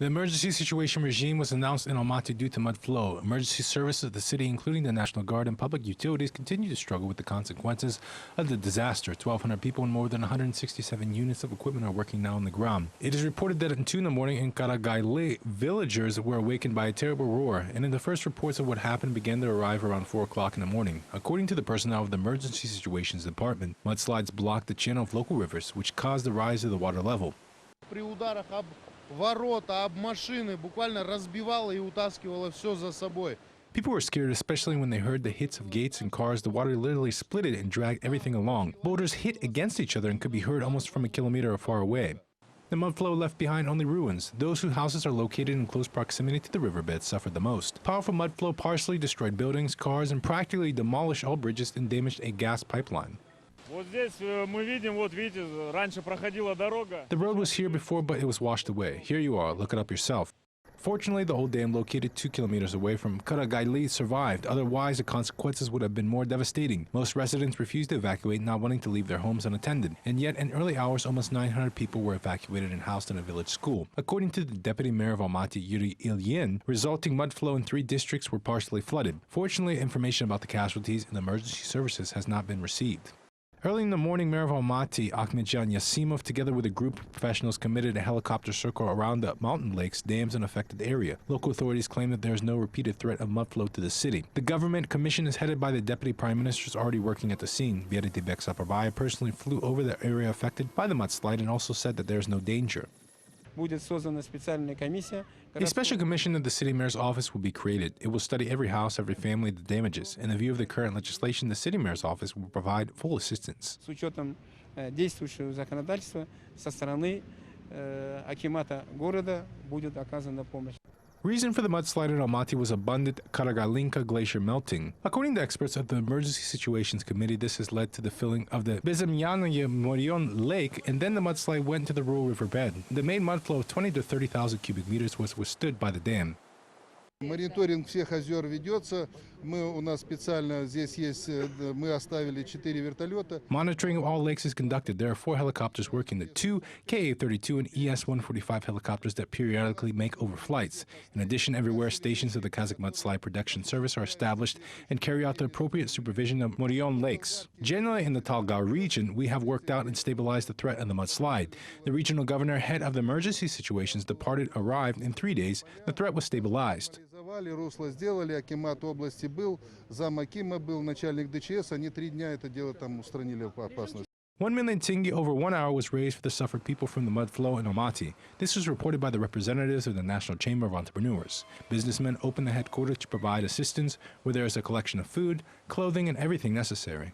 The emergency situation regime was announced in Almaty due to mud flow. Emergency services of the city, including the National Guard and public utilities, continue to struggle with the consequences of the disaster. 1,200 people and more than 167 units of equipment are working now on the ground. It is reported that at 2 in the morning in Karagayle, villagers were awakened by a terrible roar, and in the first reports of what happened began to arrive around 4 o'clock in the morning. According to the personnel of the Emergency Situations Department, mudslides blocked the channel of local rivers, which caused the rise of the water level. Ворота, об машины, буквально разбивало и утаскивало все за собой. People were scared, especially when they heard the hits of gates and cars. The water literally split it and dragged everything along. Boulders hit against each other and could be heard almost from a kilometer or far away. The mud flow left behind only ruins. Those whose houses are located in close proximity to the riverbed suffered the most. Powerful mud flow partially destroyed buildings, cars, and practically demolished all bridges and damaged a gas pipeline. The road was here before, but it was washed away. Here you are, look it up yourself. Fortunately, the old dam located 2 kilometers away from Karagayle survived. Otherwise, the consequences would have been more devastating. Most residents refused to evacuate, not wanting to leave their homes unattended. And yet, in early hours, almost 900 people were evacuated and housed in a village school. According to the deputy mayor of Almaty, Joly, resulting mud flow in 3 districts were partially flooded. Fortunately, information about the casualties and emergency services has not been received. Early in the morning, Mayor of Almaty, Ahmedjan Yasimov, together with a group of professionals, committed a helicopter circle around the mountain lakes, dams, and affected area. Local authorities claim that there is no repeated threat of mudflow to the city. The government commission is headed by the Deputy Prime Minister, is already working at the scene. Jibek personally flew over the area affected by the mudslide and also said that there is no danger. A special commission of the city mayor's office will be created. It will study every house, every family, the damages. In the view of the current legislation, the city mayor's office will provide full assistance. Reason for the mudslide in Almaty was abundant Karagalinka glacier melting. According to experts of the Emergency Situations Committee, this has led to the filling of the Bezemyanya Lake, and then the mudslide went to the rural riverbed. The main mudflow of 20 to 30,000 cubic meters was withstood by the dam. Мониторинг всех озер ведется. У нас специально здесь есть, мы оставили 4 вертолета. Monitoring of all lakes is conducted. There are 4 helicopters working, the 2 Ka-32 and ES-145 helicopters that periodically make overflights. In addition, everywhere stations of the Kazakh Mudslide Protection Service are established and carry out the appropriate supervision of Muryon lakes. Generally, in the Talgau region, we have worked out and stabilized the threat of the mudslide. The regional governor, head of the Emergency Situations Department, arrived in 3 days. The threat was stabilized. Русло сделали, акимат области был, зам акима был, начальник ДЧС, они 3 дня это дело там устранили опасность. 1 million tenge over 1 hour was raised for the suffered people from the mud flow in Almaty. This was reported by the representatives of the National Chamber of Entrepreneurs. Businessmen opened the headquarters to provide assistance, where there is a collection of food, clothing, and everything necessary.